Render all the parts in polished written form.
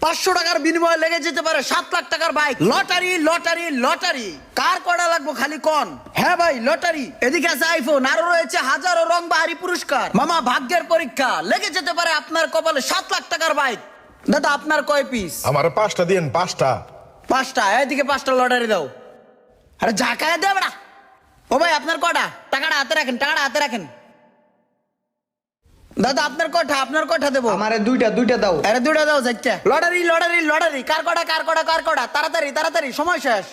500 টাকার বিনিময়ে লেগে যেতে পারে 7 লাখ টাকার বাইক। লটারি লটারি লটারি, কার কটা লাগবো খালি কোন? হ্যাঁ ভাই লটারি। এদিকে আছে আইফোন, আরো রয়েছে হাজারো রং বাহারি পুরস্কার। মামা ভাগ্যের পরীক্ষা, লেগে যেতে পারে আপনার কপালে 7 লাখ টাকার বাইক। দাদা আপনার কয় পিস? আমার 5টা দিন, 5টা। 5টা, এদিকে 5টা লটারি দাও। আরে ঝাঁকায় দে বেড়া। ও ভাই আপনার কটা? টাকাটা হাতে রাখেন, টাকাটা হাতে রাখেন। দাদা আপনার কটা? আপনার কটা দেবো? আমারে দুইটা দাও। আরে দুটা দাও যাচ্ছে। লটারি লটারি লটারি, কার কটা কার কটা কার কটা? তাড়াতাড়ি তাড়াতাড়ি, সময় শেষ।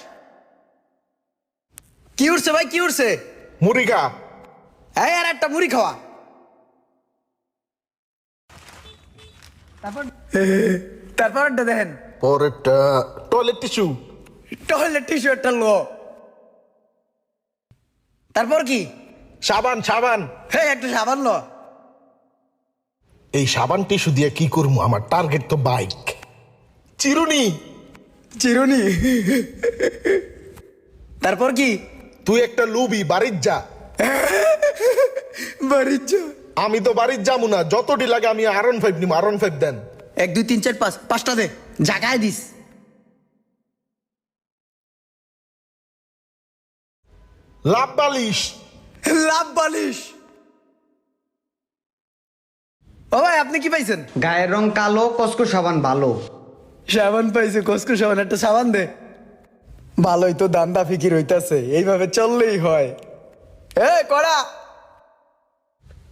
কি উঠছে ভাই, কি উঠছে? মুরিকা। এই আর একটা মুড়ি খাওয়া। তারপরটা দেখেন। পরেরটা টয়লেট টিস্যু। টয়লেট টিস্যু একটা লো। তারপর কি? সাবান, সাবান। হ্যাঁ একটা সাবান লো। এই সাবান টিস্যু দিয়ে কি করবো? আমার টার্গেট তো বাইক। চিরুনি। চিরুনি। তারপর কি? তুই একটা লুবি, বাড়ির যা। বাড়ির যা। আমি তো বাড়ির যাবো না, যতটি লাগে আমি R15 নিব। R15 দেন। 1 2 3 4 5, 5টা দে, জাগায় দিস। লাভ বালিশ। লাভ বালিশ। ও ভাই আপনি কি পাইছেন? গায়ের রং কালো, কসকো সাবান ভালো। সাবান পাইছে, কসকো সাবান, একটা সাবান দে। ভালোই তো দান্দা ফিকির হইতাছে, এইভাবে চললেই হয়। এ কড়া।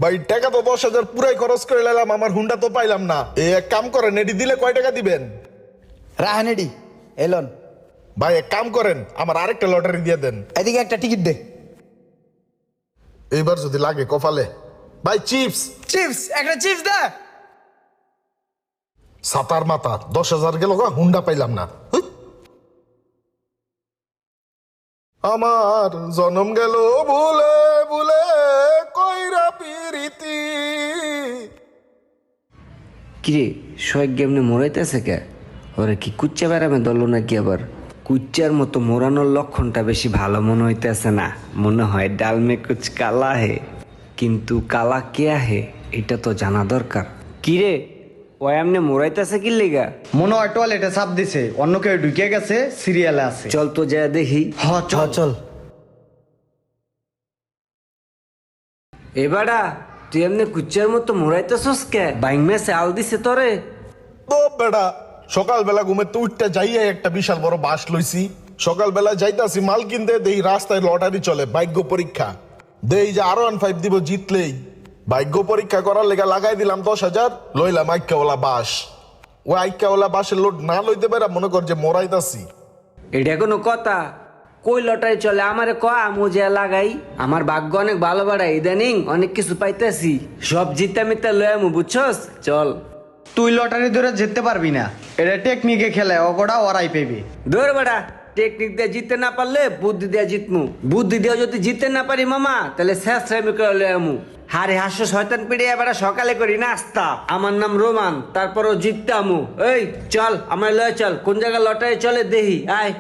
ভাই টাকা তো 10,000 পুরাই খরচ করে লাইলাম, আমার হুন্ডা তো পাইলাম না। এক কাম করেন, এটি দিলে কয় টাকা দিবেন? রাহানেডি এলন। ভাই এক কাম করেন, আমার আরেকটা লটারি দিয়ে দেন। এদিকে একটা টিকিট দে। এইবার যদি লাগে কপালে। ভাই চিপস। চিপস, একটা চিপস দে। সাতার মাথা 10,000 গেল, হুন্ডা পাইলাম না। হুই। আমার জনম গেল ভুলে ভুলে, কইরা পিরিতি। কিরে শয়েক গেমনে মোড়াইতেছে কে? ওরা কি কুচ্চা বেড়ামে দল নাকি? আবার কুচ্চার মতো মোড়ানোর লক্ষণটা বেশি ভালো মনে হইতেছে না। মনে হয় ডাল মে কুচ কালা হে, কিন্তু কালা কে হে এটা তো জানা দরকার। কিরে ও এমনি মোড়াইতেছে কি লেগা? মনে হয় টয়লেটে চাপ দিছে, অন্য কেউ ঢুকে গেছে, সিরিয়ালে আছে। চল তো যা দেখি। চল চল। এবারা তুই এমনি কুচ্চার মতো মোড়াইতেছস কে? বাইং মেসে আল দিছে তোরে? তো বেটা সকালবেলা ঘুমে তো উঠতে যাইয়া একটা বিশাল বড় বাস লইছি। সকালবেলা যাইতাছি মাল কিনতে, দেই রাস্তায় লটারি চলে, ভাগ্য পরীক্ষা। দেই যে R15 দিব জিতলেই। ভাগ্য পরীক্ষা করার লেগে লাগাই দিলাম 10,000, লইলাম আইক্কাওয়ালা বাস। ওই আইক্কাওয়ালা বাসের লোড না লইতে পারা মনে কর যে মরাইতাছি। এটা কোনো কথা? কই লটারি চলে আমারে ক, আমু যে লাগাই। আমার ভাগ্য অনেক ভালো বাড়াই, ইদানিং অনেক কিছু পাইতেছি। সব জিতা মিতা লয় আমু, বুঝছস? চল। তুই লটারি ধরে জিততে পারবি না, এটা টেকনিকে খেলে, ওটা ওরাই পেবি। ধর বেড়া, টেকনিক দিয়ে জিততে না পারলে বুদ্ধি দিয়ে জিতমু। বুদ্ধি দিয়ে যদি জিততে না পারি মামা, তাহলে শেষ টাইমে করে লয় আমু। হারে হাস্য শয়তান পিড়ে এবার সকালে করি নাস্তা। আমার নাম রোমান, তারপরও জিততে আমু। এই চল আমার লয়, চল কোন জায়গায় লটারি চলে দেহি, আয়।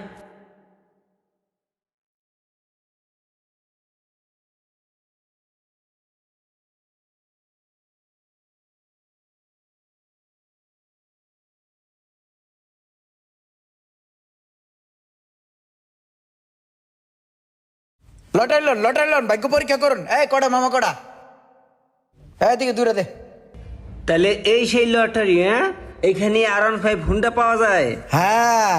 লটারি লোন, ভাগ্য পরীক্ষা করুন। এই কড়া মামা কড়া, এদিকে দূরে দে। তাহলে এই সেই লটারি? হ্যাঁ, এখানে R15 হুন্ডা পাওয়া যায়? হ্যাঁ